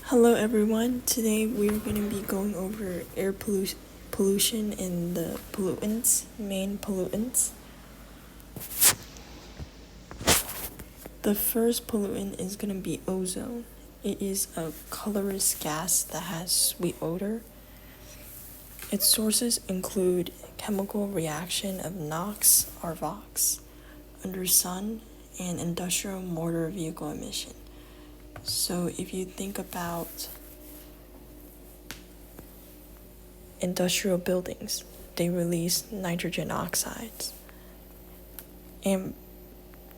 Hello everyone, today we're going to be going over air pollution and the main pollutants. The first pollutant is going to be ozone. It is a colorless gas that has sweet odor. Its sources include chemical reaction of NOx or VOx under sun and industrial motor vehicle emission. So if you think about industrial buildings, they release nitrogen oxides and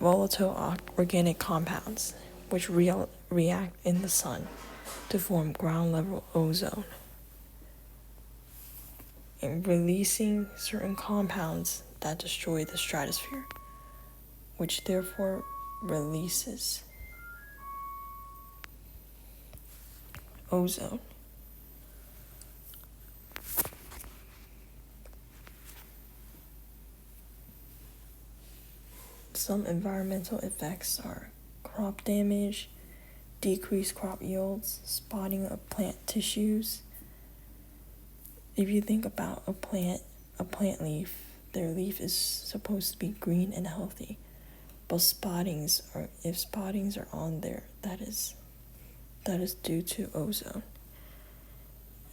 volatile organic compounds, which react in the sun to form ground level ozone, and releasing certain compounds that destroy the stratosphere, which therefore releases ozone. Some environmental effects are crop damage, decreased crop yields, spotting of plant tissues. If you think about a plant leaf, their leaf is supposed to be green and healthy, but if spottings are on there, that is due to ozone.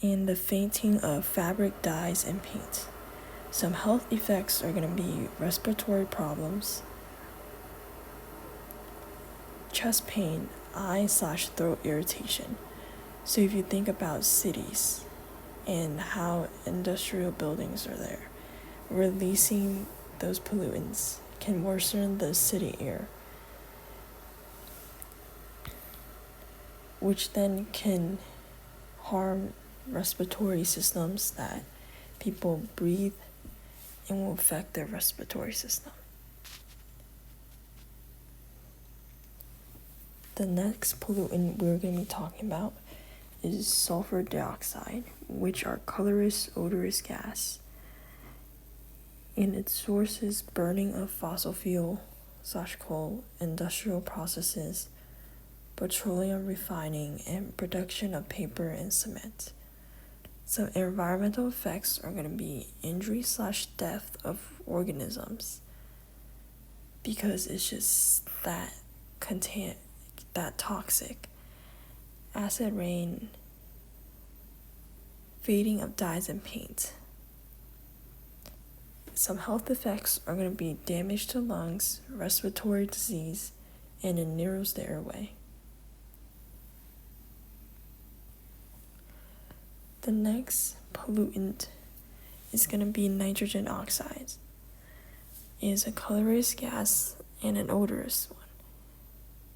And the fainting of fabric dyes and paint. Some health effects are going to be respiratory problems, chest pain, eye/throat irritation. So if you think about cities and how industrial buildings are there, releasing those pollutants can worsen the city air, which then can harm respiratory systems that people breathe and will affect their respiratory system. The next pollutant we're going to be talking about is sulfur dioxide, which are colorless, odorless gas. And its source is burning of fossil fuel/coal, industrial processes, petroleum refining, and production of paper and cement. So environmental effects are going to be injury/death of organisms, because it's just that toxic. Acid rain, fading of dyes and paint. Some health effects are going to be damage to lungs, respiratory disease, and it narrows the airway. The next pollutant is going to be nitrogen oxides. It is a colorless gas and an odorless one.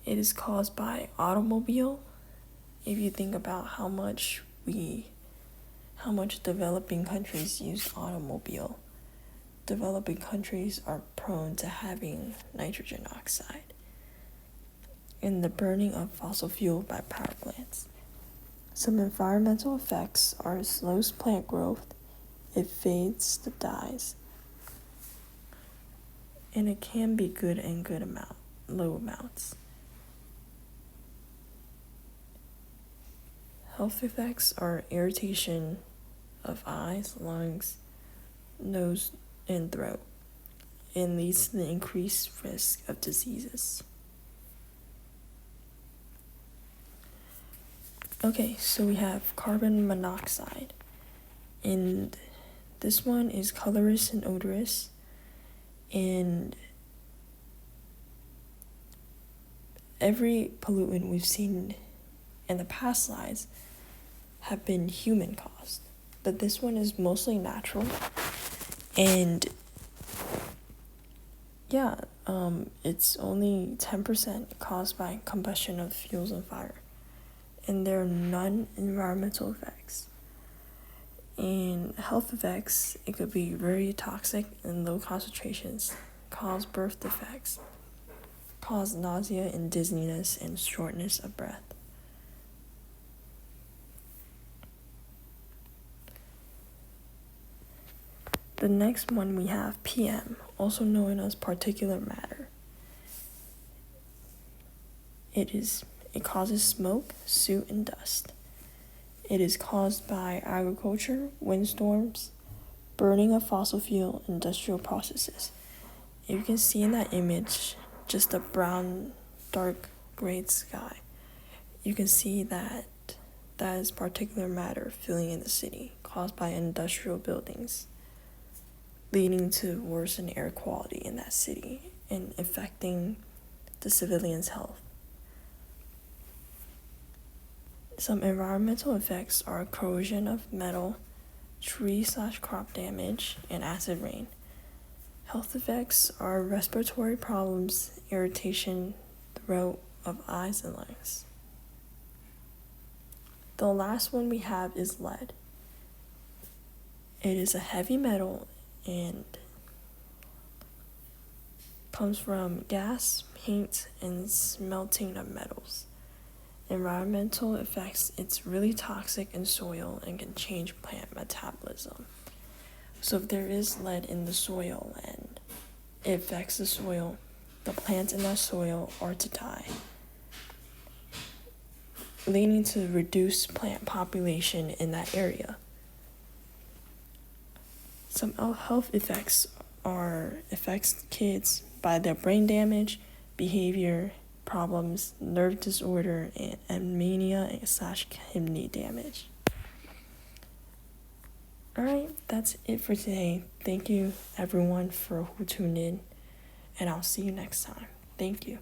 It is caused by automobile. If you think about how much developing countries use automobile, developing countries are prone to having nitrogen oxide. And the burning of fossil fuel by power plants. Some environmental effects are it slows plant growth, it fades the dyes, and it can be low amounts. Health effects are irritation of eyes, lungs, nose, and throat, and leads to the increased risk of diseases. Okay, so we have carbon monoxide, and this one is colorless and odorless, and every pollutant we've seen in the past slides have been human caused, but this one is mostly natural, and it's only 10% caused by combustion of fuels and fire, and there are none environmental effects. And health effects, it could be very toxic in low concentrations, cause birth defects, cause nausea and dizziness and shortness of breath. The next one we have PM, also known as particulate matter. It is It causes smoke, soot, and dust. It is caused by agriculture, windstorms, burning of fossil fuel, industrial processes. If you can see in that image, just a brown, dark gray sky, you can see that that is particulate matter filling in the city caused by industrial buildings, leading to worsened air quality in that city and affecting the civilians' health. Some environmental effects are corrosion of metal, tree/crop damage, and acid rain. Health effects are respiratory problems, irritation, throat, of eyes and lungs. The last one we have is lead. It is a heavy metal and comes from gas, paint, and smelting of metals. Environmental effects, it's really toxic in soil and can change plant metabolism. So if there is lead in the soil and it affects the soil, the plants in that soil are to die, leading to reduced plant population in that area. Some health effects affects kids by their brain damage, behavior problems, nerve disorder, and anemia/kidney damage. Alright, that's it for today. Thank you everyone for who tuned in, and I'll see you next time. Thank you.